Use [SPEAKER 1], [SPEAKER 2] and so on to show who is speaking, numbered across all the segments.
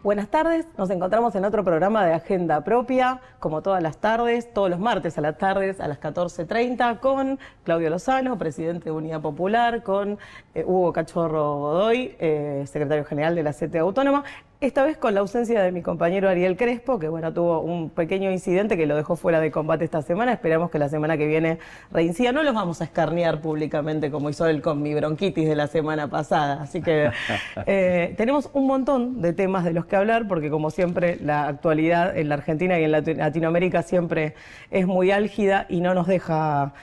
[SPEAKER 1] Buenas tardes, nos encontramos en otro programa de Agenda Propia, como todas las tardes, todos los martes a las tardes a las 14:30, con Claudio Lozano, presidente de Unidad Popular, con Hugo Cachorro Godoy, secretario general de la CTA Autónoma. Esta vez con la ausencia de mi compañero Ariel Crespo, que bueno, tuvo un pequeño incidente que lo dejó fuera de combate esta semana. Esperamos que la semana que viene reincida. No los vamos a escarnear públicamente como hizo él con mi bronquitis de la semana pasada. Así que tenemos un montón de temas de los que hablar, porque como siempre la actualidad en la Argentina y en Latinoamérica siempre es muy álgida y no nos deja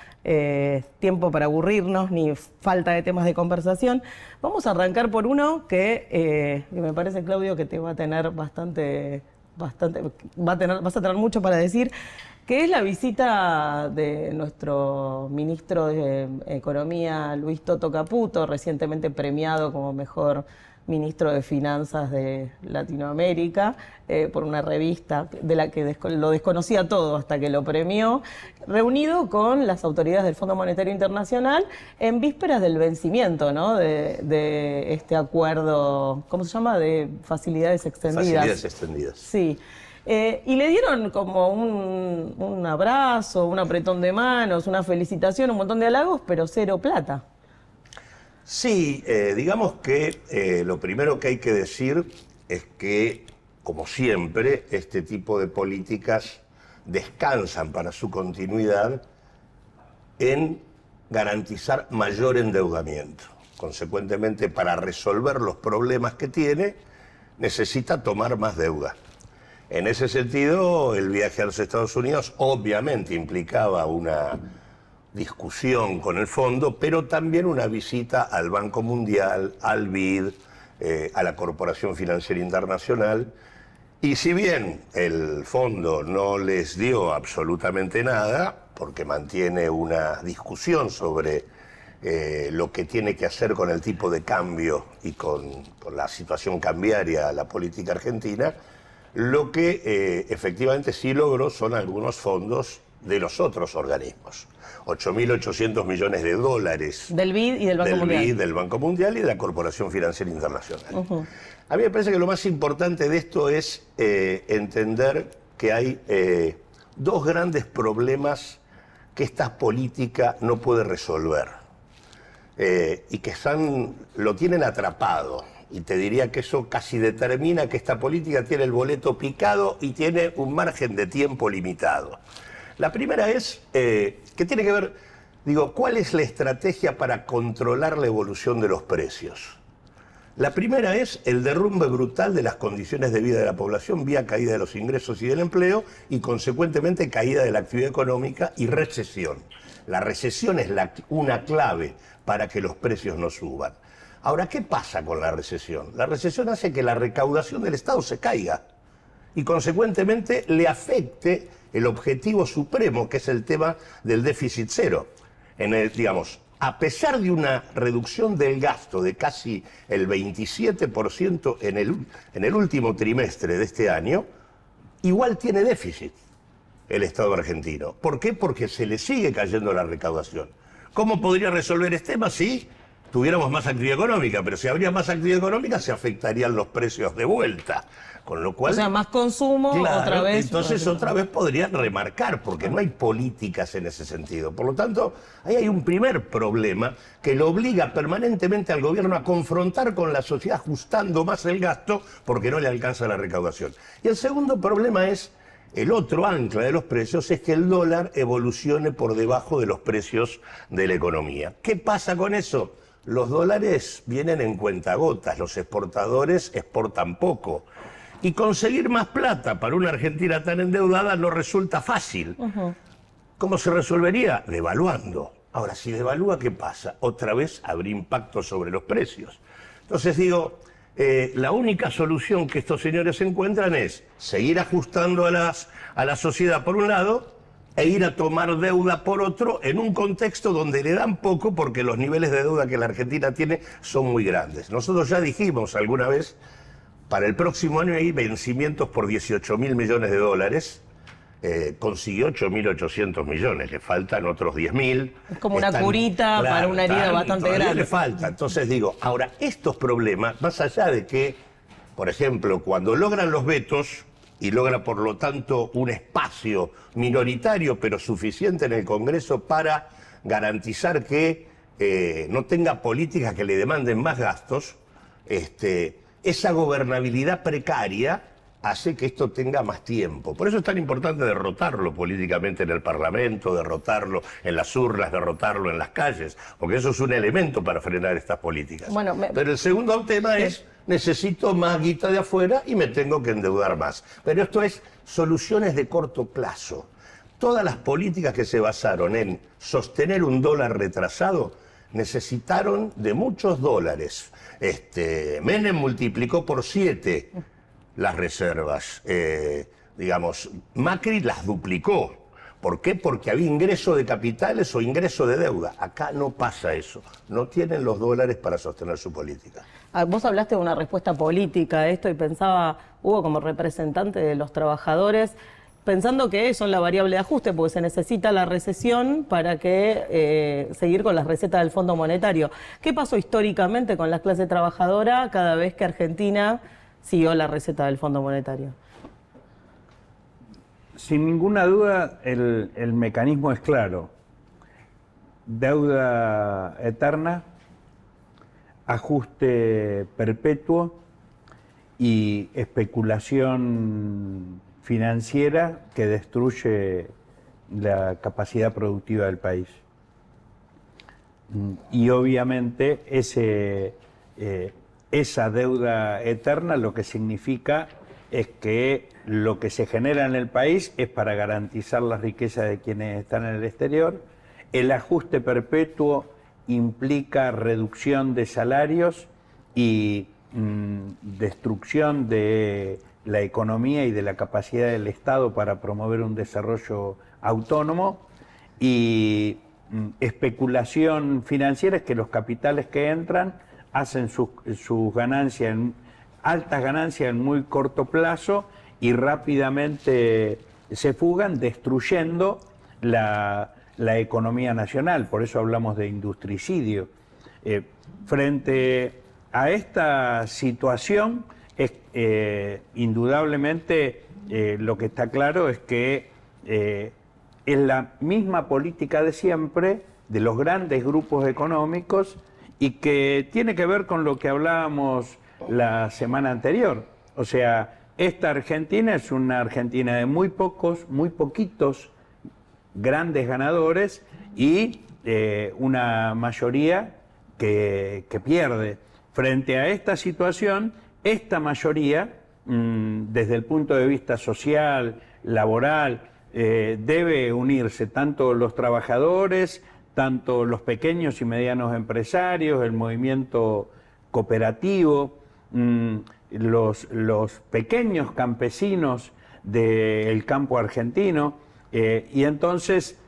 [SPEAKER 1] tiempo para aburrirnos ni falta de temas de conversación. Vamos a arrancar por uno que me parece, Claudio, que te va a tener vas a tener mucho para decir, que es la visita de nuestro ministro de Economía, Luis Toto Caputo, recientemente premiado como mejor ministro de Finanzas de Latinoamérica, por una revista de la que lo desconocía todo hasta que lo premió, reunido con las autoridades del Fondo Monetario Internacional en vísperas del vencimiento, ¿no?, de este acuerdo, ¿cómo se llama?, de facilidades extendidas.
[SPEAKER 2] Facilidades extendidas.
[SPEAKER 1] Sí. Y le dieron como un abrazo, un apretón de manos, una felicitación, un montón de halagos, pero cero plata.
[SPEAKER 2] Sí, digamos que lo primero que hay que decir es que, como siempre, este tipo de políticas descansan para su continuidad en garantizar mayor endeudamiento. Consecuentemente, para resolver los problemas que tiene, necesita tomar más deuda. En ese sentido, el viaje a los Estados Unidos obviamente implicaba una discusión con el fondo, pero también una visita al Banco Mundial, al BID, a la Corporación Financiera Internacional. Y si bien el fondo no les dio absolutamente nada, porque mantiene una discusión sobre lo que tiene que hacer con el tipo de cambio y con la situación cambiaria, la política argentina, lo que efectivamente sí logró son algunos fondos de los otros organismos. 8.800 millones de dólares.
[SPEAKER 1] Del BID y del Banco Mundial.
[SPEAKER 2] Del BID, del Banco Mundial y de la Corporación Financiera Internacional. A mí me parece que lo más importante de esto es entender que hay dos grandes problemas que esta política no puede resolver y que lo tienen atrapado. Y te diría que eso casi determina que esta política tiene el boleto picado y tiene un margen de tiempo limitado. La primera es, que tiene que ver, ¿cuál es la estrategia para controlar la evolución de los precios? La primera es el derrumbe brutal de las condiciones de vida de la población vía caída de los ingresos y del empleo y consecuentemente caída de la actividad económica y recesión. La recesión es una clave para que los precios no suban. Ahora, ¿qué pasa con la recesión? La recesión hace que la recaudación del Estado se caiga y consecuentemente le afecte el objetivo supremo, que es el tema del déficit cero. A pesar de una reducción del gasto de casi el 27% en el último trimestre de este año, igual tiene déficit el Estado argentino. ¿Por qué? Porque se le sigue cayendo la recaudación. ¿Cómo podría resolver este tema? Si tuviéramos más actividad económica, pero si habría más actividad económica se afectarían los precios de vuelta. Con lo cual,
[SPEAKER 1] o sea, más consumo, claro, otra vez.
[SPEAKER 2] Entonces otra vez podrían remarcar, porque no hay políticas en ese sentido. Por lo tanto, ahí hay un primer problema que lo obliga permanentemente al gobierno a confrontar con la sociedad ajustando más el gasto porque no le alcanza la recaudación. Y el segundo problema es, el otro ancla de los precios, es que el dólar evolucione por debajo de los precios de la economía. ¿Qué pasa con eso? Los dólares vienen en cuentagotas, los exportadores exportan poco. Y conseguir más plata para una Argentina tan endeudada no resulta fácil. ¿Cómo se resolvería? Devaluando. Ahora, si devalúa, ¿qué pasa? Otra vez habría impacto sobre los precios. Entonces la única solución que estos señores encuentran es seguir ajustando a la sociedad por un lado e ir a tomar deuda por otro en un contexto donde le dan poco porque los niveles de deuda que la Argentina tiene son muy grandes. Nosotros ya dijimos alguna vez, para el próximo año hay vencimientos por 18.000 millones de dólares, consiguió 8.800 millones, le faltan otros 10.000.
[SPEAKER 1] Es como una curita, claro, para una herida bastante grande.
[SPEAKER 2] Le falta. Entonces ahora, estos problemas, más allá de que Por ejemplo, cuando logran los vetos y logra por lo tanto un espacio minoritario pero suficiente en el Congreso para garantizar que no tenga políticas que le demanden más gastos, esa gobernabilidad precaria hace que esto tenga más tiempo. Por eso es tan importante derrotarlo políticamente en el Parlamento, derrotarlo en las urnas, derrotarlo en las calles, porque eso es un elemento para frenar estas políticas.
[SPEAKER 1] Bueno,
[SPEAKER 2] pero el segundo tema es, necesito más guita de afuera y me tengo que endeudar más. Pero esto es soluciones de corto plazo. Todas las políticas que se basaron en sostener un dólar retrasado necesitaron de muchos dólares. Menem multiplicó por 7 las reservas. Digamos, Macri las duplicó. ¿Por qué? Porque había ingreso de capitales o ingreso de deuda. Acá no pasa eso. No tienen los dólares para sostener su política.
[SPEAKER 1] Vos hablaste de una respuesta política a esto y pensaba, Hugo, como representante de los trabajadores, pensando que son la variable de ajuste, porque se necesita la recesión para que seguir con las recetas del Fondo Monetario. ¿Qué pasó históricamente con la clase trabajadora cada vez que Argentina siguió la receta del Fondo Monetario?
[SPEAKER 3] Sin ninguna duda, el mecanismo es claro. Deuda eterna, ajuste perpetuo y especulación financiera que destruye la capacidad productiva del país. Y obviamente esa deuda eterna lo que significa es que lo que se genera en el país es para garantizar la riqueza de quienes están en el exterior. El ajuste perpetuo implica reducción de salarios y destrucción de la economía y de la capacidad del Estado para promover un desarrollo autónomo, y especulación financiera es que los capitales que entran hacen sus ganancias, altas ganancias en muy corto plazo, y rápidamente se fugan, destruyendo la economía nacional. Por eso hablamos de industricidio. Frente a esta situación, indudablemente lo que está claro es que es la misma política de siempre de los grandes grupos económicos, y que tiene que ver con lo que hablábamos la semana anterior. O sea, esta Argentina es una Argentina de muy poquitos grandes ganadores y una mayoría que pierde. Frente a esta situación, esta mayoría, desde el punto de vista social, laboral, debe unirse, tanto los trabajadores, tanto los pequeños y medianos empresarios, el movimiento cooperativo, los pequeños campesinos del campo argentino, y entonces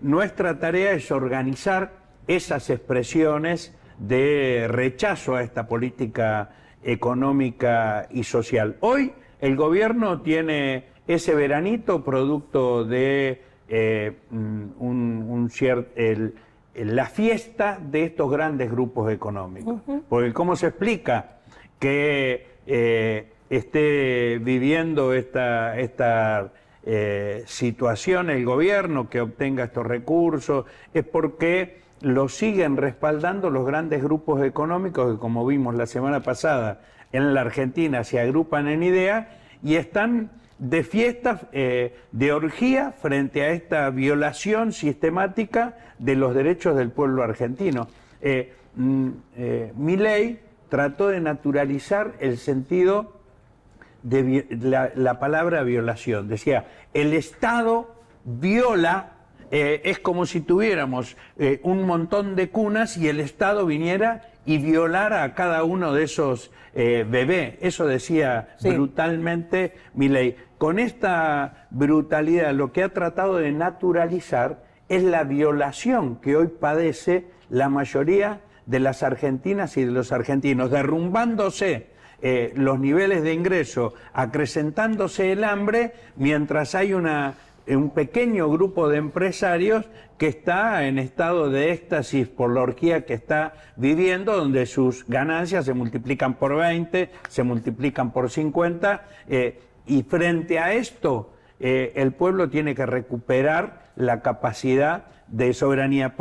[SPEAKER 3] nuestra tarea es organizar esas expresiones de rechazo a esta política económica y social. Hoy el gobierno tiene ese veranito producto de la fiesta de estos grandes grupos económicos. Porque ¿cómo se explica que esté viviendo esta situación el gobierno, que obtenga estos recursos? Es porque lo siguen respaldando los grandes grupos económicos que, como vimos la semana pasada en la Argentina, se agrupan en idea y están de fiesta, de orgía, frente a esta violación sistemática de los derechos del pueblo argentino. Milei trató de naturalizar el sentido de la palabra violación. Decía, el Estado viola. Es como si tuviéramos un montón de cunas y el Estado viniera y violara a cada uno de esos bebés. Eso decía brutalmente Milei. Con esta brutalidad lo que ha tratado de naturalizar es la violación que hoy padece la mayoría de las argentinas y de los argentinos, derrumbándose los niveles de ingreso, acrecentándose el hambre, mientras hay una un pequeño grupo de empresarios que está en estado de éxtasis por la orgía que está viviendo, donde sus ganancias se multiplican por 20, se multiplican por 50, y frente a esto, el pueblo tiene que recuperar la capacidad de soberanía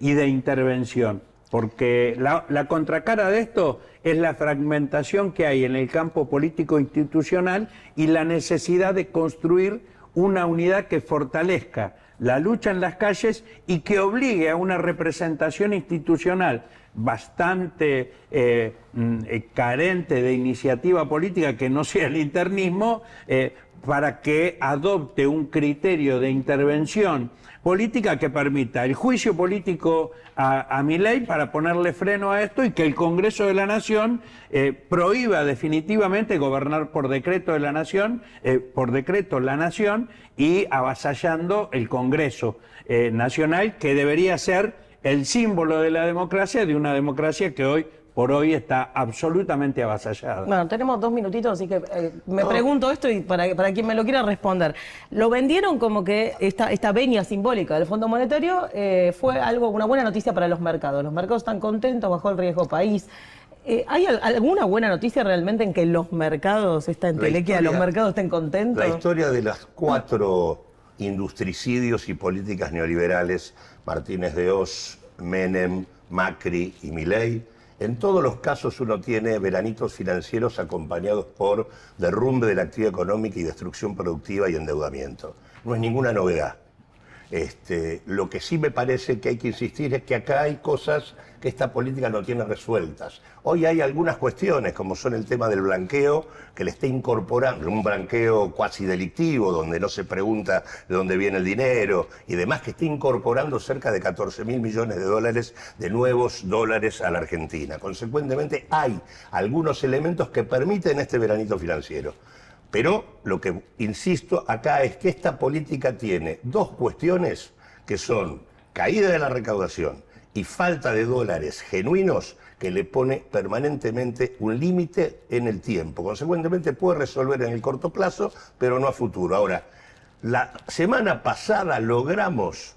[SPEAKER 3] y de intervención, porque la contracara de esto es la fragmentación que hay en el campo político institucional y la necesidad de construir una unidad que fortalezca la lucha en las calles y que obligue a una representación institucional bastante carente de iniciativa política, que no sea el internismo, para que adopte un criterio de intervención política que permita el juicio político a Milei para ponerle freno a esto, y que el Congreso de la Nación prohíba definitivamente gobernar por decreto de la Nación, y avasallando el Congreso Nacional, que debería ser el símbolo de la democracia, de una democracia que hoy por hoy está absolutamente avasallada.
[SPEAKER 1] Bueno, tenemos 2 minutitos, así que me pregunto esto, y para quien me lo quiera responder. Lo vendieron como que esta venia simbólica del Fondo Monetario fue una buena noticia para los mercados. Los mercados están contentos, bajó el riesgo país. ¿Hay alguna buena noticia realmente en que los mercados, esta entelequia de los mercados, estén contentos?
[SPEAKER 2] La historia de las 4 industricidios y políticas neoliberales, Martínez de Oz, Menem, Macri y Milei, en todos los casos uno tiene veranitos financieros acompañados por derrumbe de la actividad económica y destrucción productiva y endeudamiento. No es ninguna novedad. Lo que sí me parece que hay que insistir es que acá hay cosas que esta política no tiene resueltas. Hoy hay algunas cuestiones, como son el tema del blanqueo, que le está incorporando, un blanqueo cuasi delictivo, donde no se pregunta de dónde viene el dinero y demás, que está incorporando cerca de 14.000 millones de dólares de nuevos dólares a la Argentina. Consecuentemente, hay algunos elementos que permiten este veranito financiero. Pero lo que insisto acá es que esta política tiene 2 cuestiones que son caída de la recaudación y falta de dólares genuinos, que le pone permanentemente un límite en el tiempo. Consecuentemente puede resolver en el corto plazo, pero no a futuro. Ahora, la semana pasada logramos,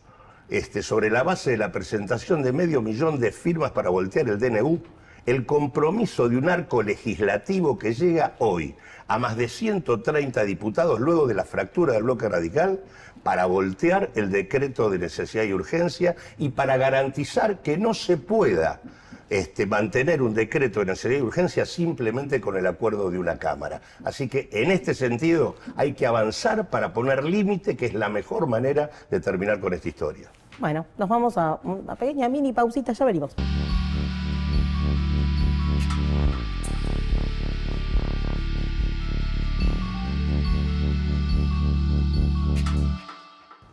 [SPEAKER 2] sobre la base de la presentación de 500.000 de firmas para voltear el DNU, el compromiso de un arco legislativo que llega hoy a más de 130 diputados luego de la fractura del bloque radical, para voltear el decreto de necesidad y urgencia y para garantizar que no se pueda mantener un decreto de necesidad y urgencia simplemente con el acuerdo de una Cámara. Así que en este sentido hay que avanzar para poner límite, que es la mejor manera de terminar con esta historia.
[SPEAKER 1] Bueno, nos vamos a una pequeña mini pausita, ya venimos.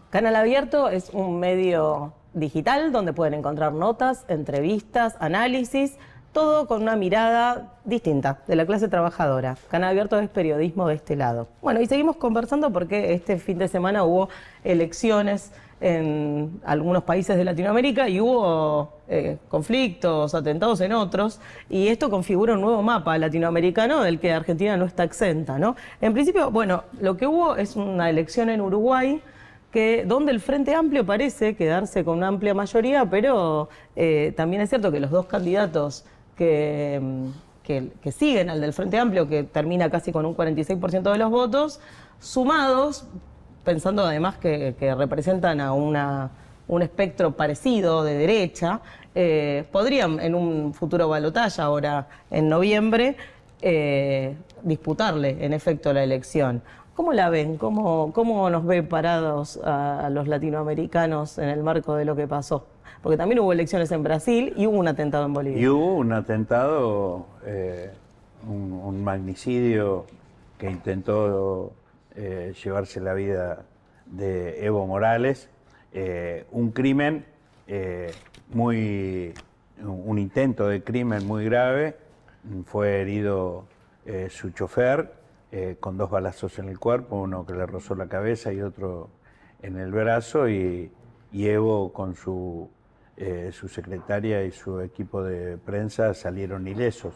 [SPEAKER 1] Canal Abierto es un medio digital donde pueden encontrar notas, entrevistas, análisis, todo con una mirada distinta de la clase trabajadora. Canal Abierto es periodismo de este lado. Bueno, y seguimos conversando porque este fin de semana hubo elecciones en algunos países de Latinoamérica y hubo conflictos, atentados en otros, y esto configura un nuevo mapa latinoamericano del que Argentina no está exenta, ¿no? En principio, bueno, lo que hubo es una elección en Uruguay, donde el Frente Amplio parece quedarse con una amplia mayoría, pero también es cierto que los 2 candidatos que siguen al del Frente Amplio, que termina casi con un 46% de los votos, sumados, pensando además que representan a un espectro parecido de derecha, podrían en un futuro balotaje ahora en noviembre disputarle en efecto la elección. ¿Cómo la ven? ¿Cómo nos ven parados a los latinoamericanos en el marco de lo que pasó? Porque también hubo elecciones en Brasil y hubo un atentado en Bolivia.
[SPEAKER 3] Y hubo un atentado, un magnicidio que intentó llevarse la vida de Evo Morales, un crimen un intento de crimen muy grave. Fue herido su chofer, con 2 balazos en el cuerpo, uno que le rozó la cabeza y otro en el brazo, y Evo con su secretaria y su equipo de prensa salieron ilesos.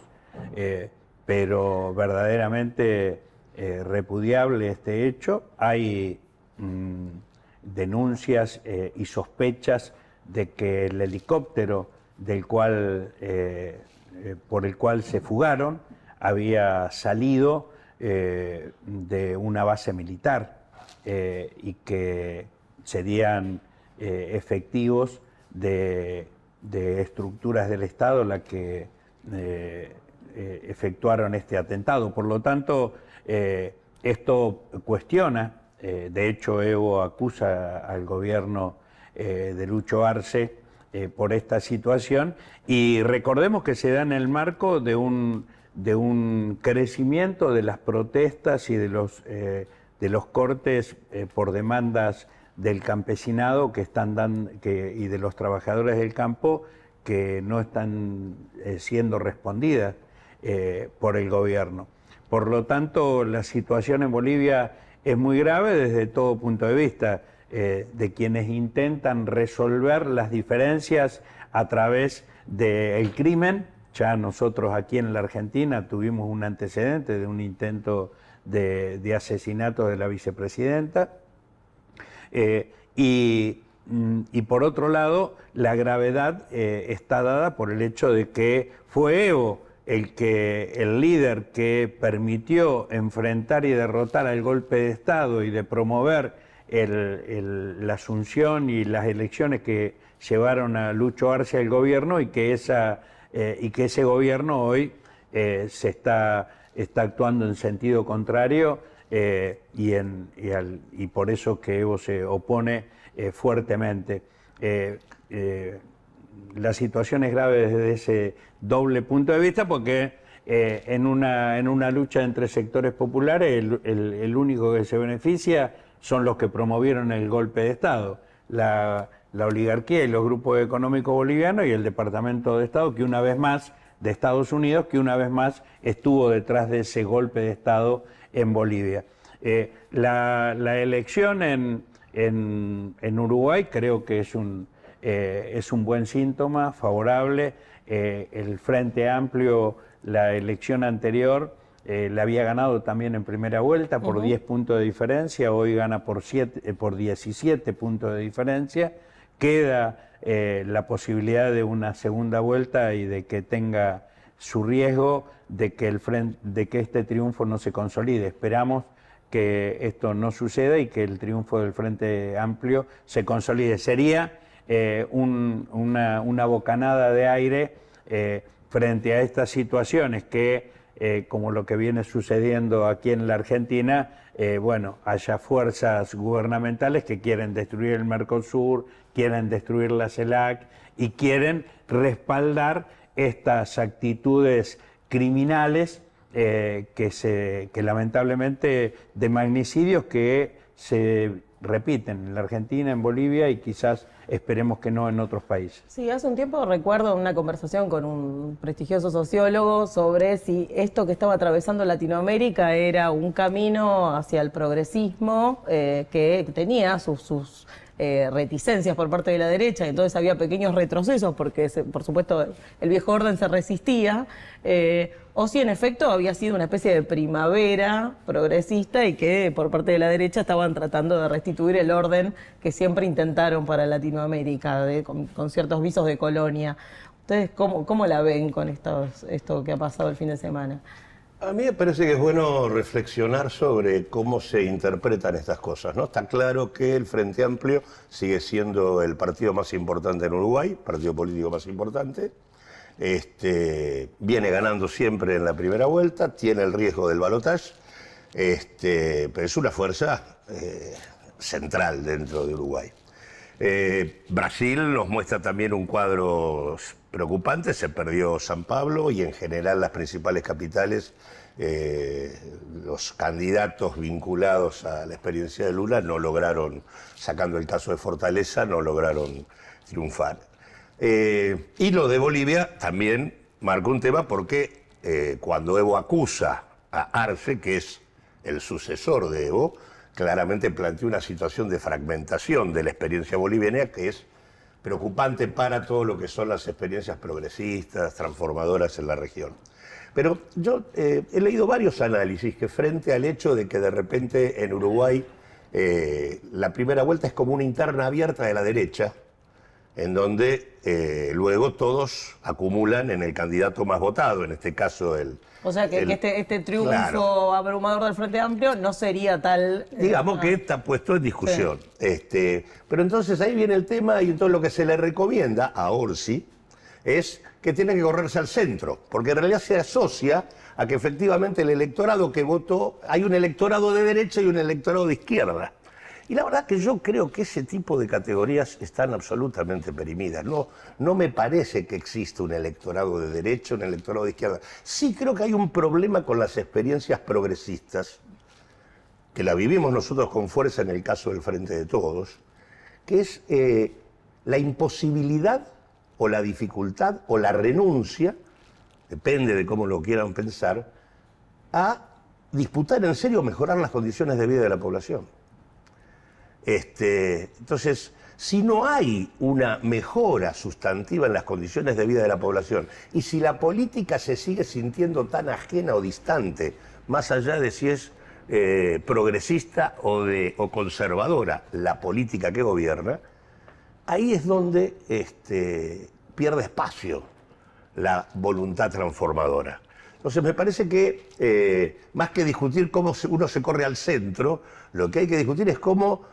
[SPEAKER 3] Pero verdaderamente repudiable este hecho. Hay denuncias y sospechas de que el helicóptero por el cual se fugaron había salido de una base militar y que serían efectivos de estructuras del Estado las que efectuaron este atentado. Por lo tanto, esto cuestiona, de hecho Evo acusa al gobierno de Lucho Arce por esta situación, y recordemos que se da en el marco de un crecimiento de las protestas y de los cortes por demandas del campesinado y de los trabajadores del campo que no están siendo respondidas por el gobierno. Por lo tanto, la situación en Bolivia es muy grave desde todo punto de vista, de quienes intentan resolver las diferencias a través del crimen. Ya nosotros aquí en la Argentina tuvimos un antecedente de un intento de asesinato de la vicepresidenta. Y por otro lado, la gravedad está dada por el hecho de que fue Evo el líder que permitió enfrentar y derrotar al golpe de Estado y de promover la asunción y las elecciones que llevaron a Lucho Arce al gobierno, y que ese gobierno hoy se está actuando en sentido contrario, y por eso que Evo se opone fuertemente. La situación es grave desde ese doble punto de vista, porque en una lucha entre sectores populares el único que se beneficia son los que promovieron el golpe de Estado, la oligarquía y los grupos económicos bolivianos y el Departamento de Estado, que una vez más, de Estados Unidos, que una vez más estuvo detrás de ese golpe de Estado en Bolivia. La elección en Uruguay creo que es un buen síntoma, favorable. El Frente Amplio, la elección anterior, la había ganado también en primera vuelta por 10 puntos de diferencia, hoy gana por 17 puntos de diferencia. Queda la posibilidad de una segunda vuelta y de que tenga su riesgo de que este triunfo no se consolide. Esperamos que esto no suceda y que el triunfo del Frente Amplio se consolide. Sería una bocanada de aire frente a estas situaciones que, como lo que viene sucediendo aquí en la Argentina, haya fuerzas gubernamentales que quieren destruir el Mercosur, quieren destruir la CELAC y quieren respaldar estas actitudes criminales que lamentablemente de magnicidios que se repiten en la Argentina, en Bolivia y quizás esperemos que no en otros países.
[SPEAKER 1] Sí, hace un tiempo recuerdo una conversación con un prestigioso sociólogo sobre si esto que estaba atravesando Latinoamérica era un camino hacia el progresismo que tenía sus reticencias por parte de la derecha, y entonces había pequeños retrocesos porque, por supuesto, el viejo orden se resistía, o si en efecto había sido una especie de primavera progresista y que por parte de la derecha estaban tratando de restituir el orden que siempre intentaron para Latinoamérica, con ciertos visos de colonia. Ustedes, ¿cómo la ven con esto que ha pasado el fin de semana?
[SPEAKER 2] A mí me parece que es bueno reflexionar sobre cómo se interpretan estas cosas, ¿no? Está claro que el Frente Amplio sigue siendo el partido más importante en Uruguay, partido político más importante. Viene ganando siempre en la primera vuelta, tiene el riesgo del balotaje, pero es una fuerza central dentro de Uruguay. Brasil nos muestra también un cuadro preocupante, se perdió San Pablo y en general las principales capitales, los candidatos vinculados a la experiencia de Lula no lograron, sacando el caso de Fortaleza, no lograron triunfar. Y lo de Bolivia también marcó un tema porque cuando Evo acusa a Arce, que es el sucesor de Evo, claramente planteó una situación de fragmentación de la experiencia boliviana que es preocupante para todo lo que son las experiencias progresistas, transformadoras en la región. Pero yo he leído varios análisis que frente al hecho de que de repente en Uruguay la primera vuelta es como una interna abierta de la derecha, en donde luego todos acumulan en el candidato más votado, en este caso
[SPEAKER 1] O sea que este triunfo
[SPEAKER 2] claro,
[SPEAKER 1] abrumador del Frente Amplio no sería tal...
[SPEAKER 2] digamos que está puesto en discusión. Sí. Pero entonces ahí viene el tema, y entonces lo que se le recomienda a Orsi es que tiene que correrse al centro, porque en realidad se asocia a que efectivamente el electorado que votó, hay un electorado de derecha y un electorado de izquierda. Y la verdad que yo creo que ese tipo de categorías están absolutamente perimidas. No me parece que exista un electorado de derecha, un electorado de izquierda. Sí creo que hay un problema con las experiencias progresistas, que la vivimos nosotros con fuerza en el caso del Frente de Todos, que es la imposibilidad o la dificultad o la renuncia, depende de cómo lo quieran pensar, a disputar en serio mejorar las condiciones de vida de la población. Entonces, si no hay una mejora sustantiva en las condiciones de vida de la población y si la política se sigue sintiendo tan ajena o distante, más allá de si es progresista o conservadora la política que gobierna, ahí es donde pierde espacio la voluntad transformadora. Entonces me parece que más que discutir cómo uno se corre al centro, lo que hay que discutir es cómo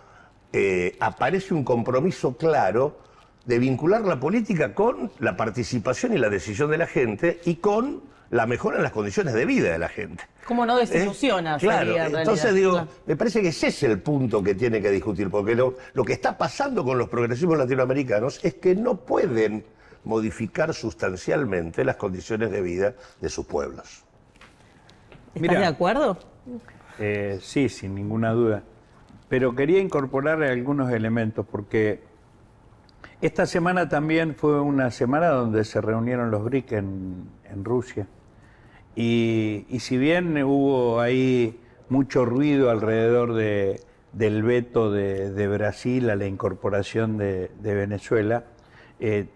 [SPEAKER 2] aparece un compromiso claro de vincular la política con la participación y la decisión de la gente y con la mejora en las condiciones de vida de la gente.
[SPEAKER 1] ¿Cómo no desilusiona?
[SPEAKER 2] Claro, entonces digo,
[SPEAKER 1] claro,
[SPEAKER 2] me parece que ese es el punto que tiene que discutir, porque lo que está pasando con los progresismos latinoamericanos es que no pueden modificar sustancialmente las condiciones de vida de sus pueblos.
[SPEAKER 1] ¿Estás de acuerdo?
[SPEAKER 3] Sí, sin ninguna duda. Pero quería incorporar algunos elementos, porque esta semana también fue una semana donde se reunieron los BRIC en Rusia. Y si bien hubo ahí mucho ruido alrededor del veto de Brasil a la incorporación de Venezuela,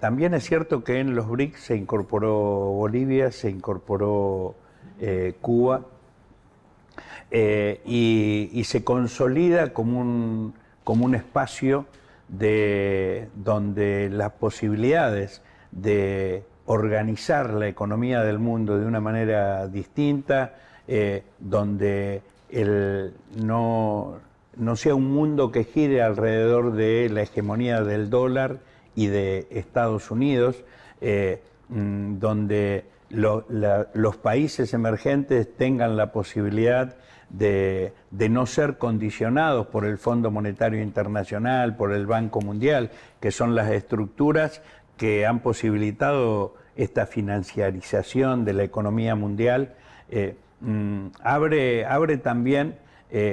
[SPEAKER 3] también es cierto que en los BRIC se incorporó Bolivia, se incorporó Cuba, y se consolida como un espacio donde las posibilidades de organizar la economía del mundo de una manera distinta, donde no sea un mundo que gire alrededor de la hegemonía del dólar y de Estados Unidos, donde los países emergentes tengan la posibilidad de no ser condicionados por el Fondo Monetario Internacional, por el Banco Mundial, que son las estructuras que han posibilitado esta financiarización de la economía mundial, abre también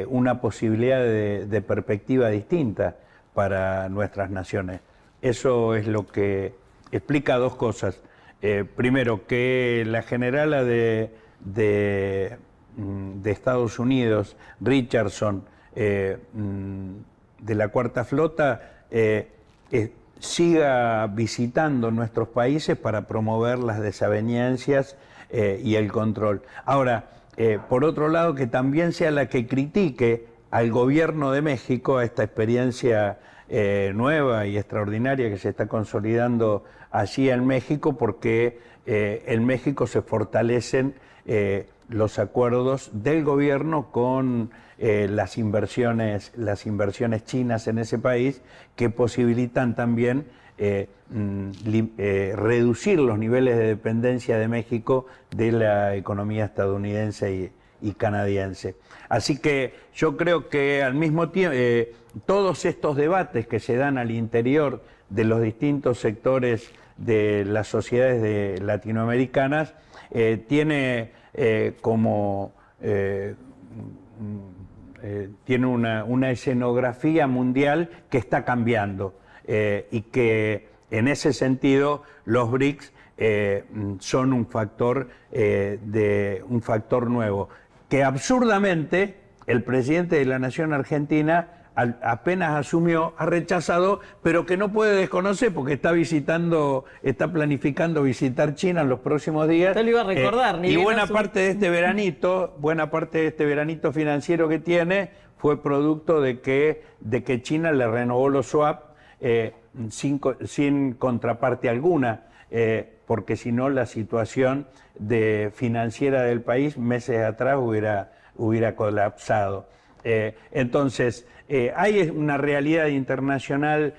[SPEAKER 3] una posibilidad de perspectiva distinta para nuestras naciones. Eso es lo que explica dos cosas. Primero, que la generala de Estados Unidos, Richardson, de la Cuarta Flota, siga visitando nuestros países para promover las desavenencias y el control. Ahora, por otro lado, que también sea la que critique al gobierno de México, a esta experiencia nueva y extraordinaria que se está consolidando allí en México, porque en México se fortalecen los acuerdos del gobierno con las inversiones chinas en ese país, que posibilitan también reducir los niveles de dependencia de México de la economía estadounidense y canadiense. Así que yo creo que al mismo tiempo todos estos debates que se dan al interior de los distintos sectores de las sociedades latinoamericanas tiene una escenografía mundial que está cambiando, y que en ese sentido los BRICS son un factor nuevo, que absurdamente el presidente de la Nación Argentina apenas asumió, ha rechazado, pero que no puede desconocer porque está planificando visitar China en los próximos días.
[SPEAKER 1] Te lo iba a recordar.
[SPEAKER 3] Y buena parte de este veranito financiero que tiene fue producto de que China le renovó los swap sin contraparte alguna, porque si no la situación financiera del país meses atrás hubiera colapsado. Entonces, hay una realidad internacional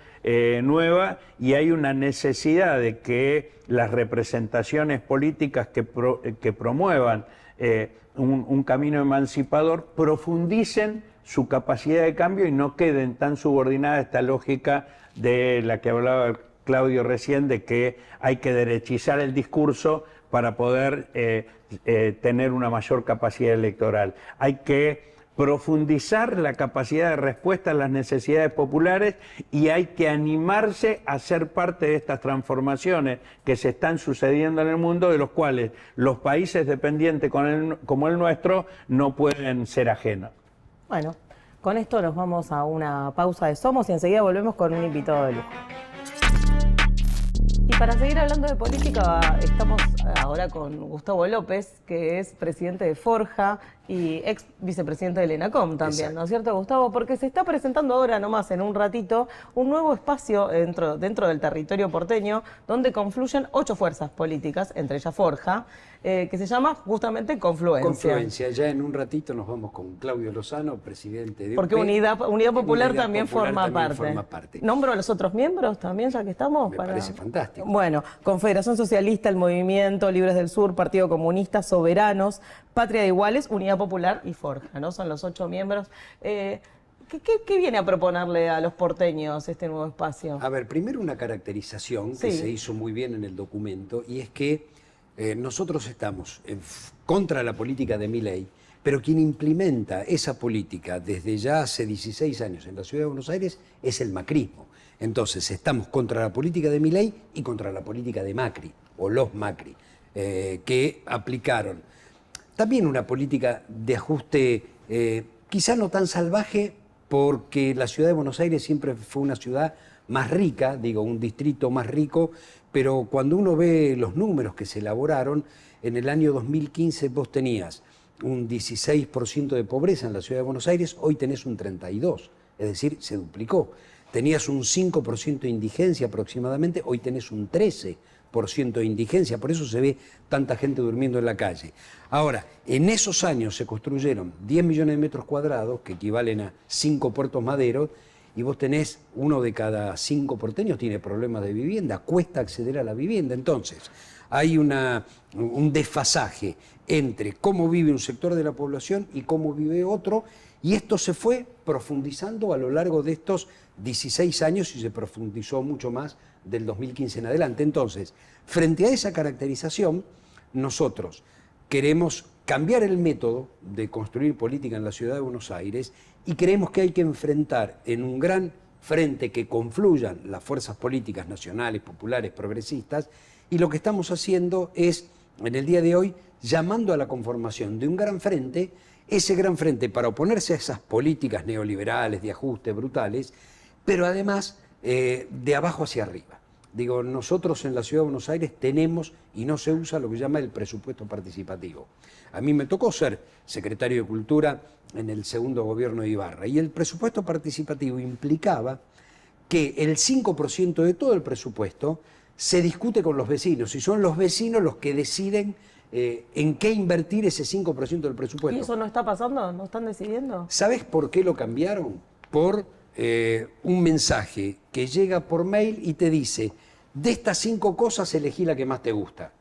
[SPEAKER 3] nueva y hay una necesidad de que las representaciones políticas que promuevan un camino emancipador profundicen su capacidad de cambio y no queden tan subordinadas a esta lógica de la que hablaba Claudio recién, de que hay que derechizar el discurso para poder tener una mayor capacidad electoral. Hay que profundizar la capacidad de respuesta a las necesidades populares y hay que animarse a ser parte de estas transformaciones que se están sucediendo en el mundo, de los cuales los países dependientes como el nuestro no pueden ser ajenos.
[SPEAKER 1] Bueno, con esto nos vamos a una pausa de Somos y enseguida volvemos con un invitado de lujo. Y para seguir hablando de política, estamos ahora con Gustavo López, que es presidente de Forja y ex vicepresidente del ENACOM también. Exacto. ¿No es cierto, Gustavo? Porque se está presentando ahora, nomás en un ratito, un nuevo espacio dentro del territorio porteño, donde confluyen 8 fuerzas políticas, entre ellas Forja, que se llama justamente Confluencia.
[SPEAKER 4] Confluencia. Ya en un ratito nos vamos con Claudio Lozano, presidente de
[SPEAKER 1] Porque Unidad Popular también forma parte. ¿Nombro a los otros miembros también, ya que estamos?
[SPEAKER 4] Me parece fantástico.
[SPEAKER 1] Bueno, Confederación Socialista, el Movimiento Libres del Sur, Partido Comunista, Soberanos, Patria de Iguales, Unidad Popular y Forja, ¿no? Son los 8 miembros. ¿Qué viene a proponerle a los porteños este nuevo espacio?
[SPEAKER 4] A ver, primero una caracterización que se hizo muy bien en el documento, y es que nosotros estamos contra la política de Milei, pero quien implementa esa política desde ya hace 16 años en la Ciudad de Buenos Aires es el macrismo. Entonces estamos contra la política de Milei y contra la política de Macri, o los Macri, que aplicaron también una política de ajuste quizá no tan salvaje, porque la Ciudad de Buenos Aires siempre fue una ciudad más rica, un distrito más rico, pero cuando uno ve los números que se elaboraron, en el año 2015 vos tenías un 16% de pobreza en la Ciudad de Buenos Aires, hoy tenés un 32%, es decir, se duplicó. Tenías un 5% de indigencia aproximadamente, hoy tenés un 13% de indigencia, por eso se ve tanta gente durmiendo en la calle. Ahora, en esos años se construyeron 10 millones de metros cuadrados, que equivalen a 5 puertos maderos, y vos tenés 1 de cada 5 porteños tiene problemas de vivienda, cuesta acceder a la vivienda. Entonces, hay un desfasaje entre cómo vive un sector de la población y cómo vive otro, y esto se fue profundizando a lo largo de estos 16 años y se profundizó mucho más del 2015 en adelante. Entonces, frente a esa caracterización, nosotros queremos cambiar el método de construir política en la Ciudad de Buenos Aires y creemos que hay que enfrentar en un gran frente que confluyan las fuerzas políticas nacionales, populares, progresistas, y lo que estamos haciendo es, en el día de hoy, llamando a la conformación de un gran frente, ese gran frente para oponerse a esas políticas neoliberales de ajuste brutales, pero además de abajo hacia arriba. Nosotros en la Ciudad de Buenos Aires tenemos y no se usa lo que se llama el presupuesto participativo. A mí me tocó ser secretario de Cultura en el segundo gobierno de Ibarra, y el presupuesto participativo implicaba que el 5% de todo el presupuesto se discute con los vecinos, y son los vecinos los que deciden en qué invertir ese 5% del presupuesto.
[SPEAKER 1] ¿Y eso no está pasando? ¿No están decidiendo?
[SPEAKER 4] ¿Sabes por qué lo cambiaron? Por un mensaje que llega por mail y te dice: de estas 5 cosas elegí la que más te gusta.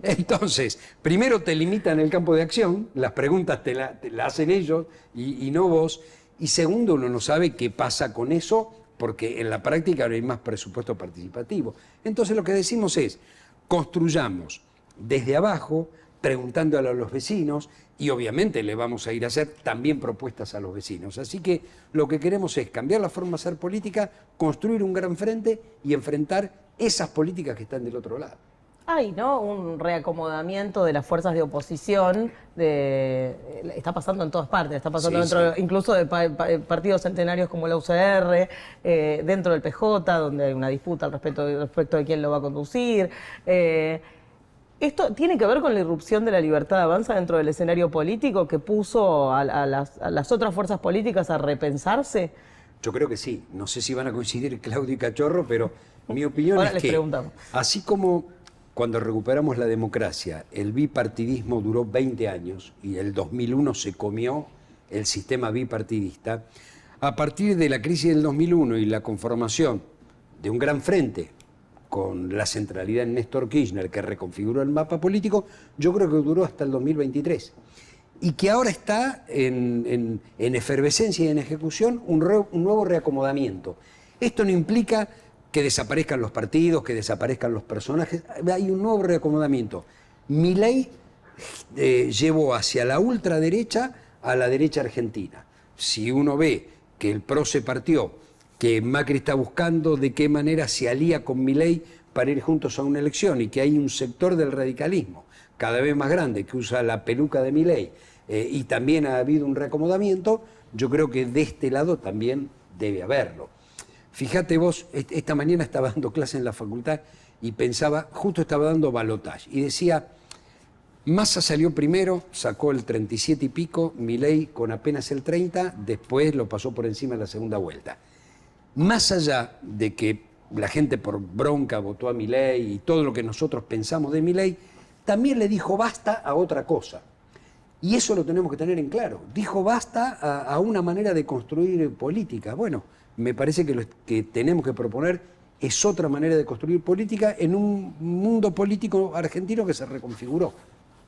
[SPEAKER 4] Entonces, primero te limitan el campo de acción, las preguntas te la hacen ellos y no vos, y segundo, uno no sabe qué pasa con eso, porque en la práctica no hay más presupuesto participativo. Entonces lo que decimos es: construyamos desde abajo, preguntándole a los vecinos, y obviamente le vamos a ir a hacer también propuestas a los vecinos. Así que lo que queremos es cambiar la forma de hacer política, construir un gran frente y enfrentar esas políticas que están del otro lado.
[SPEAKER 1] Hay, ¿no?, un reacomodamiento de las fuerzas de oposición, está pasando en todas partes, está pasando incluso de partidos centenarios como la UCR, dentro del PJ, donde hay una disputa al respecto de quién lo va a conducir. ¿Esto tiene que ver con la irrupción de la libertad de Avanza dentro del escenario político que puso a las otras fuerzas políticas a repensarse?
[SPEAKER 4] Yo creo que sí. No sé si van a coincidir Claudio y Cachorro, pero mi opinión
[SPEAKER 1] Ahora
[SPEAKER 4] es
[SPEAKER 1] les
[SPEAKER 4] que,
[SPEAKER 1] preguntamos.
[SPEAKER 4] así como cuando recuperamos la democracia, el bipartidismo duró 20 años y el 2001 se comió el sistema bipartidista, a partir de la crisis del 2001 y la conformación de un gran frente con la centralidad en Néstor Kirchner, que reconfiguró el mapa político, yo creo que duró hasta el 2023. Y que ahora está en efervescencia y en ejecución un nuevo reacomodamiento. Esto no implica que desaparezcan los partidos, que desaparezcan los personajes. Hay un nuevo reacomodamiento. Milei llevó hacia la ultraderecha a la derecha argentina. Si uno ve que el PRO se partió, que Macri está buscando de qué manera se alía con Milei para ir juntos a una elección, y que hay un sector del radicalismo cada vez más grande que usa la peluca de Milei, y también ha habido un reacomodamiento, yo creo que de este lado también debe haberlo. Fíjate vos, esta mañana estaba dando clase en la facultad y pensaba, justo estaba dando balotaje, y decía, Massa salió primero, sacó el 37 y pico, Milei con apenas el 30, después lo pasó por encima en la segunda vuelta. Más allá de que la gente por bronca votó a Milei y todo lo que nosotros pensamos de Milei, también le dijo basta a otra cosa. Y eso lo tenemos que tener en claro. Dijo basta a una manera de construir política. Bueno, me parece que lo que tenemos que proponer es otra manera de construir política en un mundo político argentino que se reconfiguró.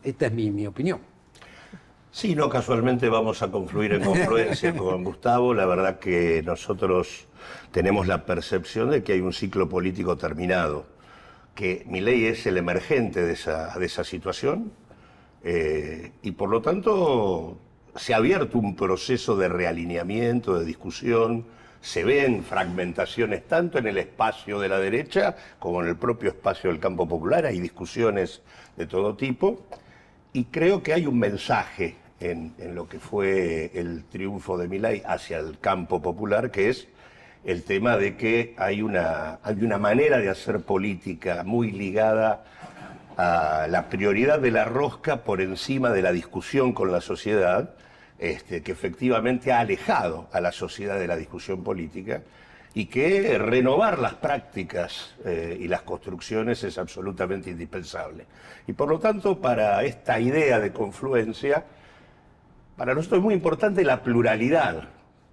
[SPEAKER 4] Esta es mi opinión.
[SPEAKER 2] Sí, no casualmente vamos a confluir en confluencia con Gustavo. La verdad que nosotros tenemos la percepción de que hay un ciclo político terminado, que Milei es el emergente de esa situación, y por lo tanto se ha abierto un proceso de realineamiento, de discusión. Se ven fragmentaciones tanto en el espacio de la derecha como en el propio espacio del campo popular. Hay discusiones de todo tipo. Y creo que hay un mensaje en lo que fue el triunfo de Milei hacia el campo popular, que es el tema de que hay una manera de hacer política muy ligada a la prioridad de la rosca por encima de la discusión con la sociedad, que efectivamente ha alejado a la sociedad de la discusión política, y que renovar las prácticas y las construcciones es absolutamente indispensable. Y por lo tanto, para esta idea de confluencia, para nosotros es muy importante la pluralidad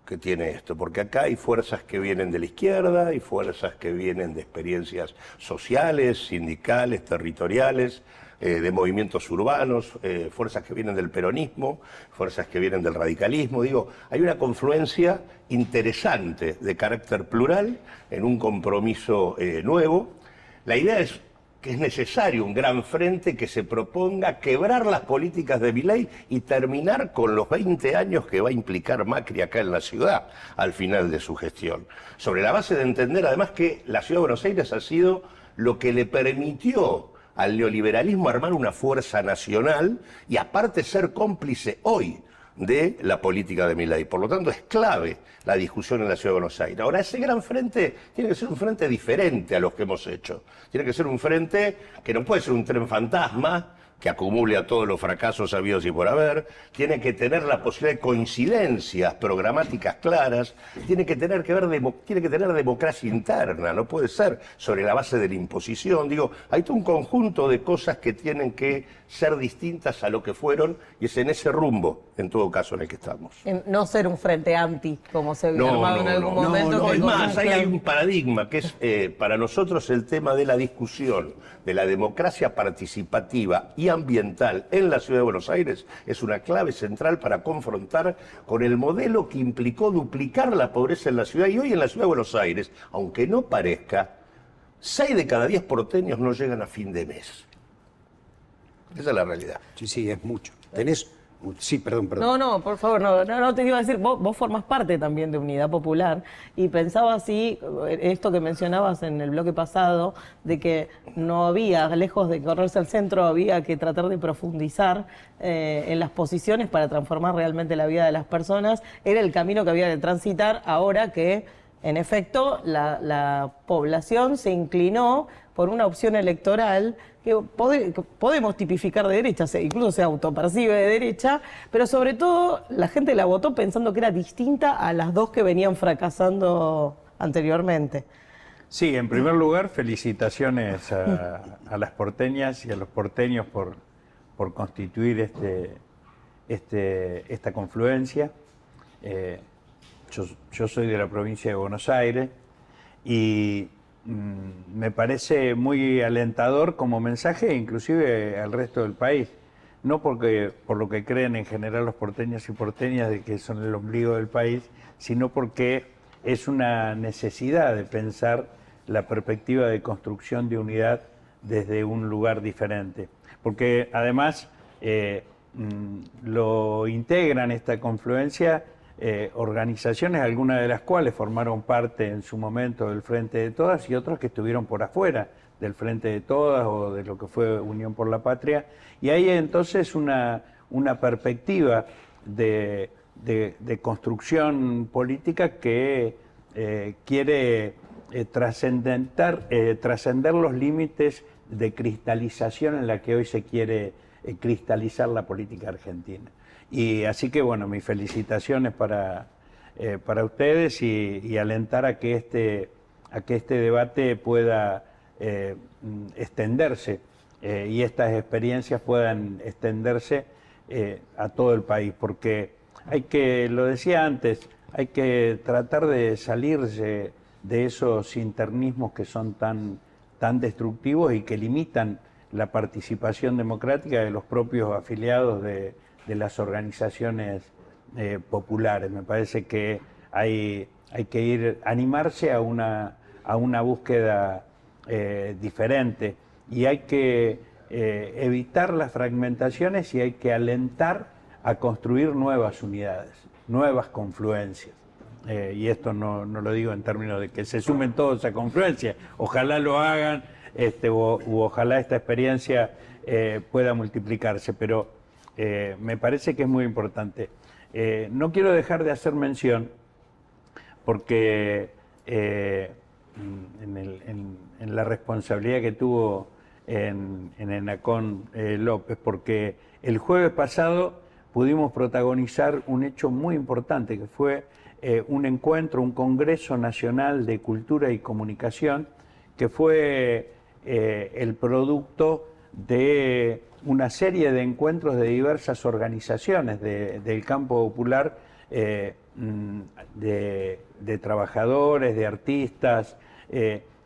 [SPEAKER 2] que tiene esto, porque acá hay fuerzas que vienen de la izquierda, hay fuerzas que vienen de experiencias sociales, sindicales, territoriales, de movimientos urbanos, fuerzas que vienen del peronismo, fuerzas que vienen del radicalismo. Digo, hay una confluencia interesante de carácter plural en un compromiso nuevo. La idea es que es necesario un gran frente que se proponga quebrar las políticas de Milei y terminar con los 20 años que va a implicar Macri acá en la ciudad al final de su gestión. Sobre la base de entender además que la ciudad de Buenos Aires ha sido lo que le permitió al neoliberalismo armar una fuerza nacional y aparte ser cómplice hoy de la política de Milei. Por lo tanto, es clave la discusión en la Ciudad de Buenos Aires. Ahora, ese gran frente tiene que ser un frente diferente a los que hemos hecho. Tiene que ser un frente que no puede ser un tren fantasma que acumule a todos los fracasos habidos y por haber. Tiene que tener la posibilidad de coincidencias programáticas claras. Tiene que tener democracia interna. No puede ser sobre la base de la imposición. Digo, hay todo un conjunto de cosas que tienen que ser distintas a lo que fueron, y es en ese rumbo, en todo caso, en el que estamos.
[SPEAKER 1] No ser un frente anti, como se había armado en algún momento.
[SPEAKER 2] Es más, ahí hay un paradigma que es para nosotros el tema de la discusión de la democracia participativa y ambiental en la Ciudad de Buenos Aires. Es una clave central para confrontar con el modelo que implicó duplicar la pobreza en la ciudad, y hoy en la Ciudad de Buenos Aires, aunque no parezca, 6 de cada 10 porteños no llegan a fin de mes. Esa es la realidad.
[SPEAKER 4] Sí, es mucho. Tenés Sí, perdón.
[SPEAKER 1] No, por favor, no te iba a decir, vos formás parte también de Unidad Popular y pensaba así, esto que mencionabas en el bloque pasado, de que no había, lejos de correrse al centro, había que tratar de profundizar en las posiciones para transformar realmente la vida de las personas. Era el camino que había que transitar ahora que, en efecto, la población se inclinó por una opción electoral que podemos tipificar de derecha, incluso se autopercibe de derecha, pero sobre todo la gente la votó pensando que era distinta a las dos que venían fracasando anteriormente.
[SPEAKER 3] Sí, en primer lugar, felicitaciones a las porteñas y a los porteños por constituir esta confluencia. Yo soy de la provincia de Buenos Aires y me parece muy alentador como mensaje, inclusive al resto del país. No por lo que creen en general los porteños y porteñas de que son el ombligo del país, sino porque es una necesidad de pensar la perspectiva de construcción de unidad desde un lugar diferente. Porque además lo integran esta confluencia organizaciones, algunas de las cuales formaron parte en su momento del Frente de Todas y otras que estuvieron por afuera del Frente de Todas o de lo que fue Unión por la Patria. Y hay entonces una perspectiva de construcción política que quiere trascender los límites de cristalización en la que hoy se quiere cristalizar la política argentina. Y así que, bueno, mis felicitaciones para ustedes y alentar a que este debate pueda extenderse y estas experiencias puedan extenderse a todo el país, porque lo decía antes, hay que tratar de salirse de esos internismos que son tan destructivos y que limitan la participación democrática de los propios afiliados de las organizaciones populares. Me parece que hay que animarse a una búsqueda diferente y hay que evitar las fragmentaciones y hay que alentar a construir nuevas unidades, nuevas confluencias. Y esto no lo digo en términos de que se sumen todos a confluencia, ojalá lo hagan u ojalá esta experiencia pueda multiplicarse, pero me parece que es muy importante. No quiero dejar de hacer mención, porque en la responsabilidad que tuvo en Enacón López, porque el jueves pasado pudimos protagonizar un hecho muy importante, que fue un encuentro, un Congreso Nacional de Cultura y Comunicación, que fue el producto de una serie de encuentros de diversas organizaciones del campo popular, de trabajadores, de artistas,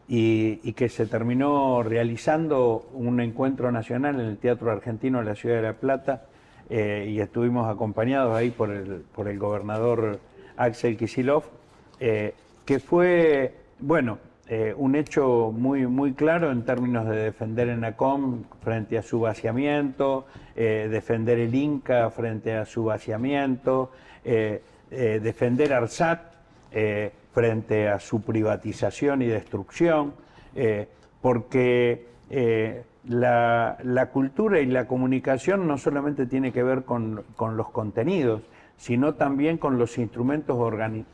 [SPEAKER 3] y que se terminó realizando un encuentro nacional en el Teatro Argentino de la Ciudad de La Plata, y estuvimos acompañados ahí por el gobernador Axel Kicillof, que fue, bueno, un hecho muy claro en términos de defender Enacom frente a su vaciamiento, defender el Inca frente a su vaciamiento, defender ARSAT frente a su privatización y destrucción, porque la cultura y la comunicación no solamente tiene que ver con los contenidos, sino también con los instrumentos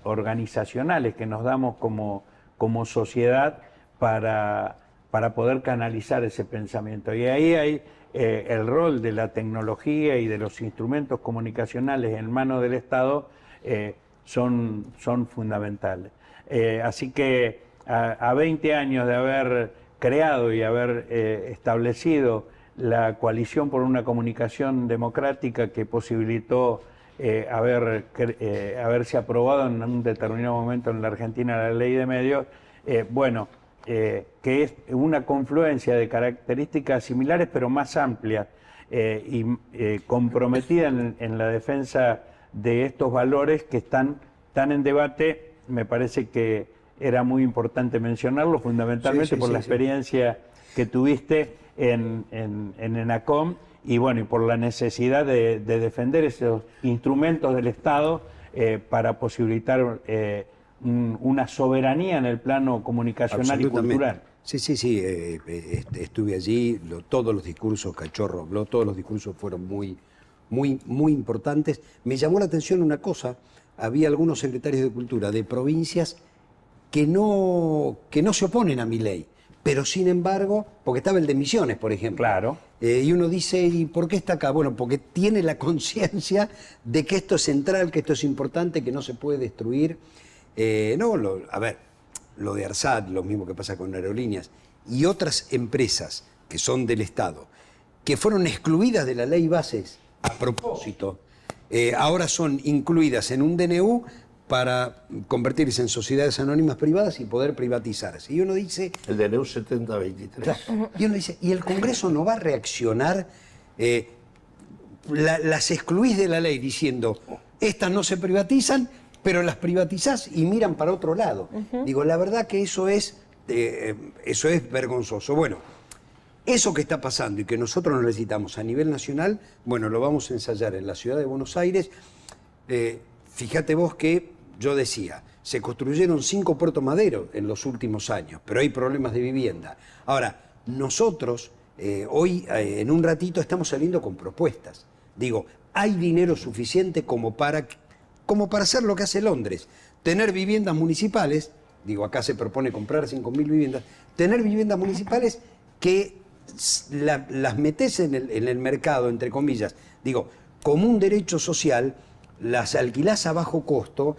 [SPEAKER 3] organizacionales que nos damos como sociedad para poder canalizar ese pensamiento. Y ahí hay el rol de la tecnología y de los instrumentos comunicacionales en manos del Estado son fundamentales. Así que a 20 años de haber creado y haber establecido la Coalición por una Comunicación Democrática que posibilitó haberse aprobado en un determinado momento en la Argentina la ley de medios, que es una confluencia de características similares pero más amplias y comprometida en la defensa de estos valores que están en debate. Me parece que era muy importante mencionarlo, fundamentalmente por la experiencia que tuviste en ENACOM, y bueno, y por la necesidad de defender esos instrumentos del Estado para posibilitar una soberanía en el plano comunicacional y cultural.
[SPEAKER 4] Sí, estuve allí, todos los discursos, Cachorro habló, todos los discursos fueron muy importantes. Me llamó la atención una cosa, había algunos secretarios de Cultura de provincias que no se oponen a Milei, pero sin embargo, porque estaba el de Misiones, por ejemplo.
[SPEAKER 3] Claro.
[SPEAKER 4] Y uno dice, ¿y por qué está acá? Bueno, porque tiene la conciencia de que esto es central, que esto es importante, que no se puede destruir. A ver, lo de ARSAT, lo mismo que pasa con aerolíneas, y otras empresas que son del Estado, que fueron excluidas de la ley Bases a propósito, ahora son incluidas en un DNU para convertirse en sociedades anónimas privadas y poder privatizarse. Y uno dice...
[SPEAKER 2] El DNU 7023.
[SPEAKER 4] Claro, y uno dice, ¿y el Congreso no va a reaccionar? Las excluís de la ley diciendo, estas no se privatizan, pero las privatizás y miran para otro lado. Digo, la verdad que eso es vergonzoso. Bueno, eso que está pasando y que nosotros necesitamos a nivel nacional, bueno, lo vamos a ensayar en la ciudad de Buenos Aires. Fíjate vos que yo decía, se construyeron 5 puertos maderos en los últimos años, pero hay problemas de vivienda. Ahora, nosotros hoy, en un ratito, estamos saliendo con propuestas. Digo, hay dinero suficiente como para hacer lo que hace Londres, tener viviendas municipales, digo, acá se propone comprar 5.000 viviendas, tener viviendas municipales que las metes en el mercado, entre comillas, digo, como un derecho social, las alquilás a bajo costo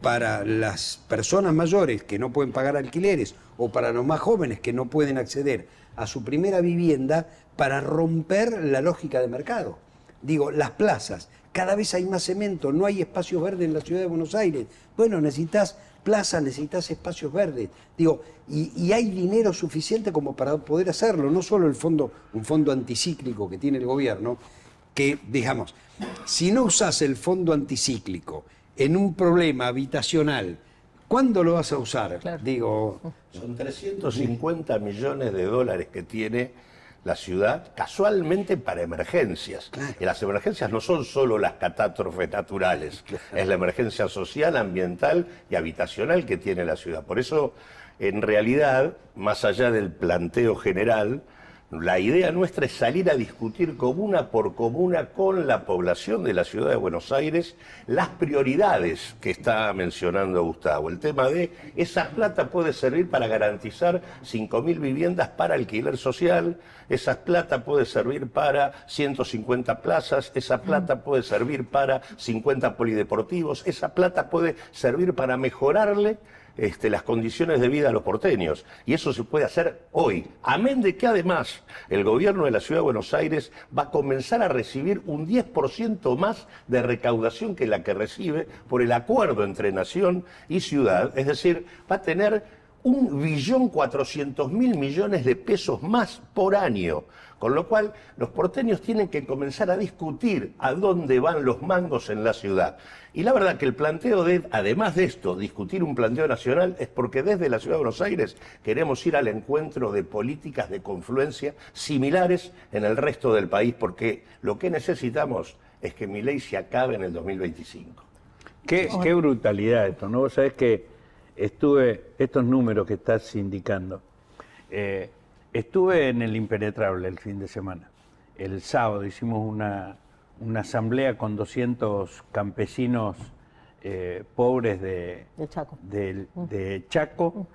[SPEAKER 4] para las personas mayores que no pueden pagar alquileres o para los más jóvenes que no pueden acceder a su primera vivienda, para romper la lógica de mercado. Digo, las plazas, cada vez hay más cemento, no hay espacios verdes en la ciudad de Buenos Aires. Bueno, necesitas plazas, necesitas espacios verdes. Digo, y hay dinero suficiente como para poder hacerlo, no solo un fondo anticíclico que tiene el gobierno, que, digamos, si no usás el fondo anticíclico en un problema habitacional, ¿cuándo lo vas a usar?
[SPEAKER 1] Claro.
[SPEAKER 4] Digo,
[SPEAKER 2] son 350 millones de dólares que tiene la ciudad casualmente para emergencias.
[SPEAKER 4] Claro.
[SPEAKER 2] Y las emergencias no son solo las catástrofes naturales, es la emergencia social, ambiental y habitacional que tiene la ciudad. Por eso, en realidad, más allá del planteo general, la idea nuestra es salir a discutir comuna por comuna con la población de la ciudad de Buenos Aires las prioridades que está mencionando Gustavo. El tema de esa plata puede servir para garantizar 5.000 viviendas para alquiler social, esa plata puede servir para 150 plazas, esa plata puede servir para 50 polideportivos, esa plata puede servir para mejorarle las condiciones de vida a los porteños. Y eso se puede hacer hoy. Amén de que además el gobierno de la Ciudad de Buenos Aires va a comenzar a recibir un 10% más de recaudación que la que recibe por el acuerdo entre Nación y Ciudad. Es decir, va a tener 1.400.000 millones de pesos más por año. Con lo cual, los porteños tienen que comenzar a discutir a dónde van los mangos en la ciudad. Y la verdad que el planteo además de esto, discutir un planteo nacional, es porque desde la Ciudad de Buenos Aires queremos ir al encuentro de políticas de confluencia similares en el resto del país, porque lo que necesitamos es que Milei se acabe en el 2025.
[SPEAKER 3] Qué brutalidad esto, ¿no? Vos sabés que estos números que estás indicando, estuve en el Impenetrable el fin de semana. El sábado hicimos una asamblea con 200 campesinos pobres de Chaco,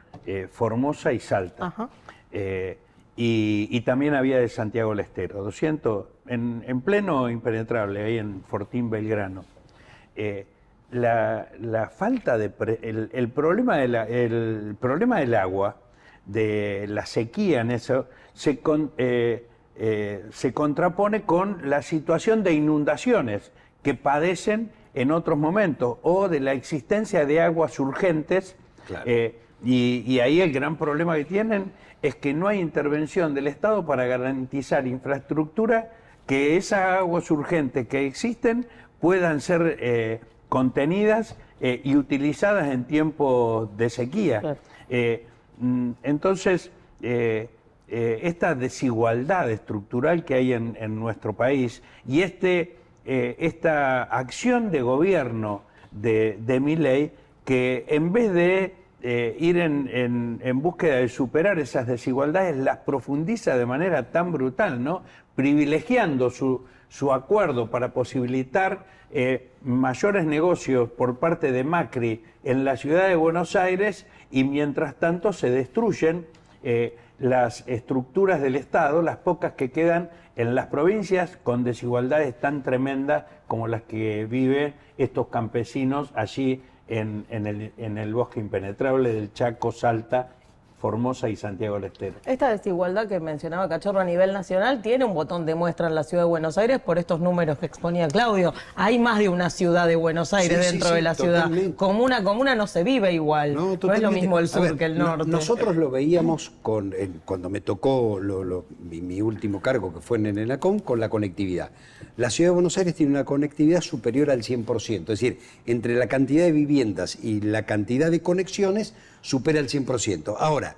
[SPEAKER 3] Formosa y Salta.
[SPEAKER 1] Ajá.
[SPEAKER 3] Y también había de Santiago del Estero, 200 en pleno Impenetrable, ahí en Fortín Belgrano. La falta de el problema del agua, de la sequía en eso, se contrapone con la situación de inundaciones que padecen en otros momentos, o de la existencia de aguas urgentes.
[SPEAKER 4] Claro.
[SPEAKER 3] Y ahí el gran problema que tienen es que no hay intervención del Estado para garantizar infraestructura, que esas aguas urgentes que existen puedan ser contenidas y utilizadas en tiempos de sequía.
[SPEAKER 1] Claro.
[SPEAKER 3] Entonces, esta desigualdad estructural que hay en nuestro país y esta acción de gobierno de Milei, que en vez de ir en búsqueda de superar esas desigualdades, las profundiza de manera tan brutal, ¿no? Privilegiando su acuerdo para posibilitar mayores negocios por parte de Macri en la ciudad de Buenos Aires, y mientras tanto se destruyen las estructuras del Estado, las pocas que quedan en las provincias, con desigualdades tan tremendas como las que viven estos campesinos allí en el bosque impenetrable del Chaco, Salta, Formosa y Santiago del Estero.
[SPEAKER 1] Esta desigualdad que mencionaba Cachorro a nivel nacional tiene un botón de muestra en la ciudad de Buenos Aires por estos números que exponía Claudio. Hay más de una ciudad de Buenos Aires dentro de la ciudad. Comuna no se vive igual. No es lo mismo el sur que el norte.
[SPEAKER 4] Nosotros lo veíamos cuando me tocó mi último cargo, que fue en ENACOM, con la conectividad. La ciudad de Buenos Aires tiene una conectividad superior al 100%. Es decir, entre la cantidad de viviendas y la cantidad de conexiones, supera el 100%. Ahora,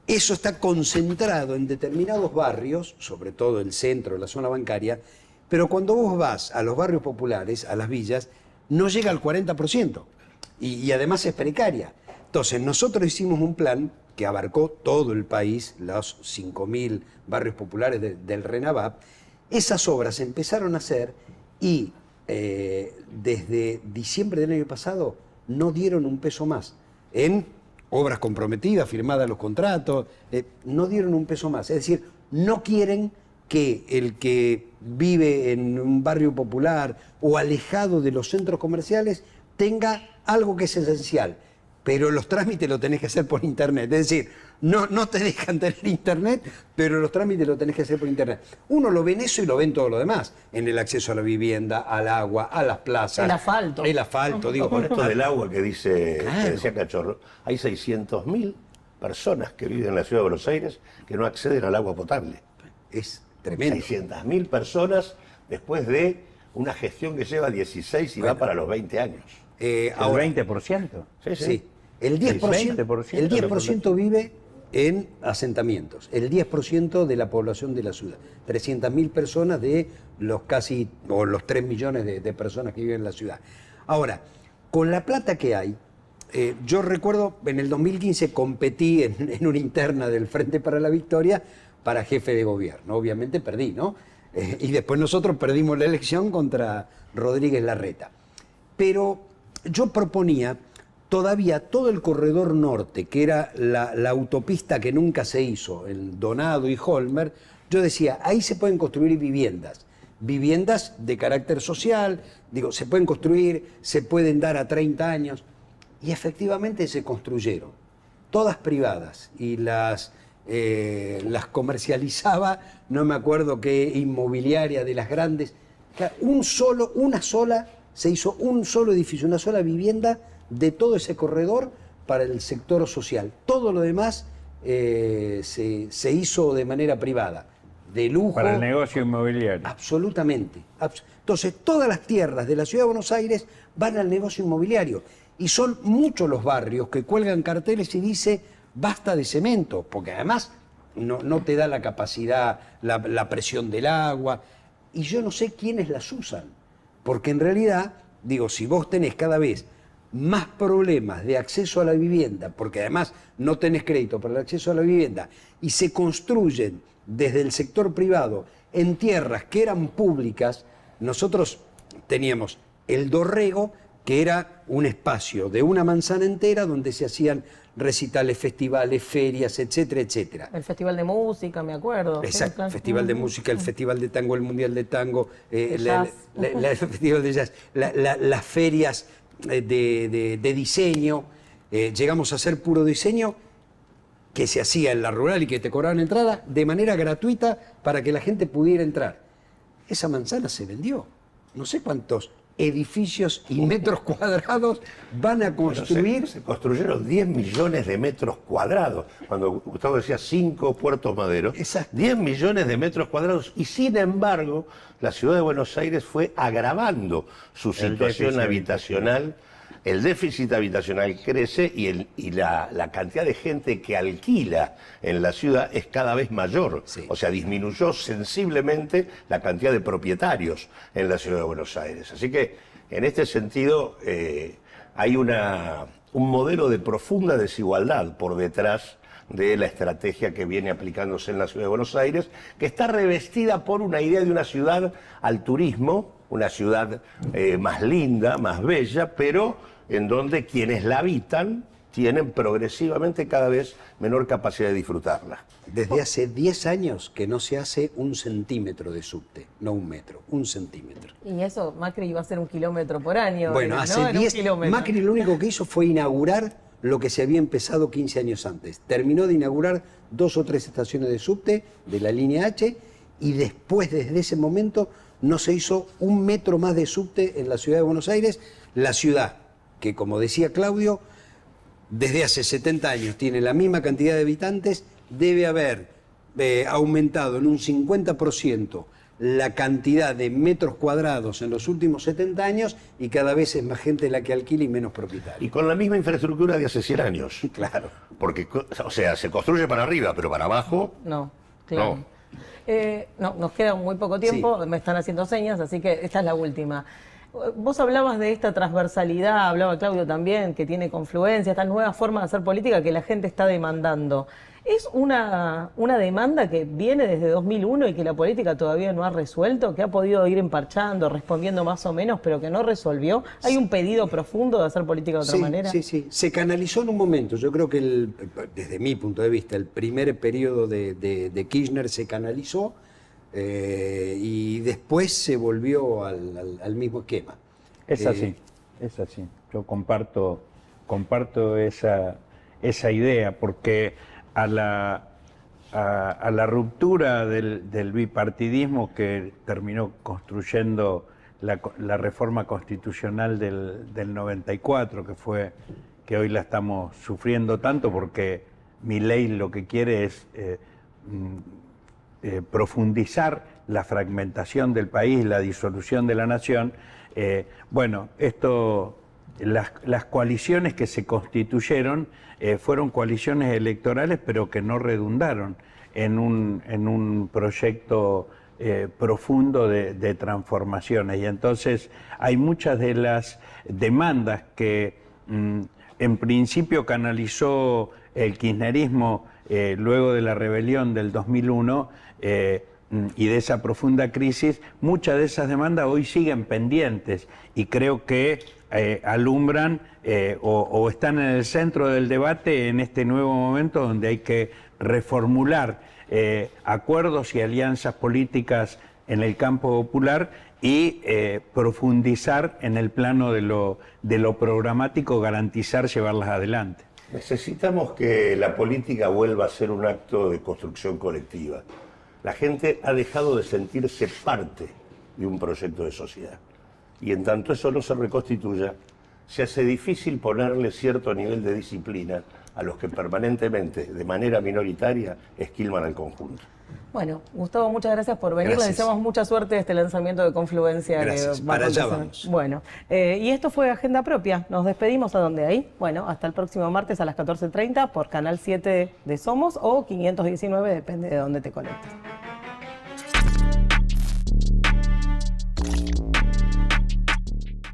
[SPEAKER 4] eso está concentrado en determinados barrios, sobre todo el centro, la zona bancaria, pero cuando vos vas a los barrios populares, a las villas, no llega al 40%. Y además es precaria. Entonces, nosotros hicimos un plan que abarcó todo el país, los 5.000 barrios populares del RENAVAP. Esas obras se empezaron a hacer y desde diciembre del año pasado no dieron un peso más. En obras comprometidas, firmadas los contratos, no dieron un peso más. Es decir, no quieren que el que vive en un barrio popular o alejado de los centros comerciales tenga algo que es esencial, pero los trámites lo tenés que hacer por internet. Es decir, no te dejan tener internet, pero los trámites lo tenés que hacer por internet. Uno lo ve en eso y lo ve en todo lo demás, en el acceso a la vivienda, al agua, a las plazas.
[SPEAKER 1] El asfalto.
[SPEAKER 4] El asfalto, digo.
[SPEAKER 2] Con esto del agua que
[SPEAKER 4] Claro.
[SPEAKER 2] decía Cachorro, hay 600.000 personas que viven en la ciudad de Buenos Aires que no acceden al agua potable.
[SPEAKER 4] Es tremendo.
[SPEAKER 2] 600.000 personas después de una gestión que lleva 16 y va para los 20 años.
[SPEAKER 3] Ahora, ¿el 20%?
[SPEAKER 4] Sí. El 10% vive en asentamientos, el 10% de la población de la ciudad. 300.000 personas de los los 3 millones de personas que viven en la ciudad. Ahora, con la plata que hay, yo recuerdo, en el 2015 competí en una interna del Frente para la Victoria para jefe de gobierno. Obviamente perdí, ¿no? Y después nosotros perdimos la elección contra Rodríguez Larreta. Pero yo proponía todavía todo el corredor norte, que era la autopista que nunca se hizo, el Donado y Holmer. Yo decía, ahí se pueden construir viviendas de carácter social, digo, se pueden construir, se pueden dar a 30 años, y efectivamente se construyeron, todas privadas, y las comercializaba, no me acuerdo qué inmobiliaria de las grandes. Se hizo un solo edificio, una sola vivienda de todo ese corredor para el sector social. Todo lo demás se hizo de manera privada, de lujo.
[SPEAKER 3] Para el negocio inmobiliario.
[SPEAKER 4] Absolutamente. Entonces, todas las tierras de la ciudad de Buenos Aires van al negocio inmobiliario. Y son muchos los barrios que cuelgan carteles y dice basta de cemento, porque además no te da la capacidad, la presión del agua. Y yo no sé quiénes las usan, porque en realidad, digo, si vos tenés cada vez más problemas de acceso a la vivienda, porque además no tenés crédito para el acceso a la vivienda, y se construyen desde el sector privado en tierras que eran públicas. Nosotros teníamos el Dorrego, que era un espacio de una manzana entera donde se hacían recitales, festivales, ferias, etcétera, etcétera.
[SPEAKER 1] El Festival de Música, me acuerdo.
[SPEAKER 4] Exacto, Festival de Música, el Festival de Tango, el Mundial de Tango, el Festival de Jazz, las ferias de diseño. Llegamos a hacer puro diseño que se hacía en la rural y que te cobraban entrada de manera gratuita para que la gente pudiera entrar. Esa manzana se vendió. No sé cuántos edificios y metros cuadrados van a construir.
[SPEAKER 2] Se construyeron 10 millones de metros cuadrados. Cuando Gustavo decía 5 puertos maderos,
[SPEAKER 4] Exacto.
[SPEAKER 2] 10 millones de metros cuadrados. Y sin embargo, la ciudad de Buenos Aires fue agravando su situación habitacional el déficit habitacional crece y la cantidad de gente que alquila en la ciudad es cada vez mayor.
[SPEAKER 4] Sí.
[SPEAKER 2] O sea, disminuyó sensiblemente la cantidad de propietarios en la ciudad de Buenos Aires. Así que, en este sentido, hay un modelo de profunda desigualdad por detrás de la estrategia que viene aplicándose en la ciudad de Buenos Aires, que está revestida por una idea de una ciudad al turismo, una ciudad más linda, más bella, pero en donde quienes la habitan tienen progresivamente cada vez menor capacidad de disfrutarla.
[SPEAKER 4] Desde hace 10 años que no se hace 1 centímetro de subte, no 1 metro, 1 centímetro.
[SPEAKER 1] Y eso, Macri iba a hacer 1 kilómetro por año.
[SPEAKER 4] Bueno,
[SPEAKER 1] ¿no?
[SPEAKER 4] hace
[SPEAKER 1] Era
[SPEAKER 4] 10
[SPEAKER 1] 1 kilómetro.
[SPEAKER 4] Macri lo único que hizo fue inaugurar lo que se había empezado 15 años antes. Terminó de inaugurar 2 o 3 estaciones de subte de la línea H y después, desde ese momento, no se hizo 1 metro más de subte en la ciudad de Buenos Aires. La ciudad, que como decía Claudio, desde hace 70 años tiene la misma cantidad de habitantes, debe haber aumentado en un 50% la cantidad de metros cuadrados en los últimos 70 años y cada vez es más gente la que alquila y menos propietarios.
[SPEAKER 2] Y con la misma infraestructura de hace 100 años.
[SPEAKER 4] Claro.
[SPEAKER 2] Porque, o sea, se construye para arriba, pero para abajo...
[SPEAKER 1] No, claro.
[SPEAKER 2] No.
[SPEAKER 1] No, nos queda muy poco tiempo,
[SPEAKER 4] Sí.
[SPEAKER 1] me están haciendo señas, así que esta es la última. Vos hablabas de esta transversalidad, hablaba Claudio también, que tiene confluencia, estas nuevas formas de hacer política que la gente está demandando. ¿Es una demanda que viene desde 2001 y que la política todavía no ha resuelto, que ha podido ir emparchando, respondiendo más o menos, pero que no resolvió? ¿Hay un pedido profundo de hacer política de otra manera?
[SPEAKER 4] Sí, sí. Se canalizó en un momento. Yo creo que, desde mi punto de vista, el primer periodo de Kirchner se canalizó y después se volvió al mismo esquema.
[SPEAKER 3] Es así, es así. Yo comparto esa idea, porque a la ruptura del bipartidismo que terminó construyendo la reforma constitucional del 94, que hoy la estamos sufriendo tanto porque Milei lo que quiere es profundizar la fragmentación del país, la disolución de la nación. Bueno, las coaliciones que se constituyeron fueron coaliciones electorales, pero que no redundaron en un proyecto profundo de transformaciones. Y entonces hay muchas de las demandas que en principio canalizó el kirchnerismo luego de la rebelión del 2001 y de esa profunda crisis, muchas de esas demandas hoy siguen pendientes y creo que alumbran o están en el centro del debate en este nuevo momento donde hay que reformular acuerdos y alianzas políticas en el campo popular y profundizar en el plano de lo programático, garantizar llevarlas adelante.
[SPEAKER 2] Necesitamos que la política vuelva a ser un acto de construcción colectiva. La gente ha dejado de sentirse parte de un proyecto de sociedad. Y en tanto eso no se reconstituya, se hace difícil ponerle cierto nivel de disciplina a los que permanentemente, de manera minoritaria, esquilman al conjunto.
[SPEAKER 1] Bueno, Gustavo, muchas gracias por venir.
[SPEAKER 4] Gracias.
[SPEAKER 1] Les deseamos mucha suerte de este lanzamiento de Confluencia.
[SPEAKER 4] Gracias.
[SPEAKER 1] Que va a
[SPEAKER 4] Para allá
[SPEAKER 1] acontecer.
[SPEAKER 4] vamos.
[SPEAKER 1] Bueno, y esto fue Agenda Propia. Nos despedimos. ¿A dónde ahí? Bueno, hasta el próximo martes a las 14:30 por Canal 7 de Somos o 519, depende de dónde te conectes.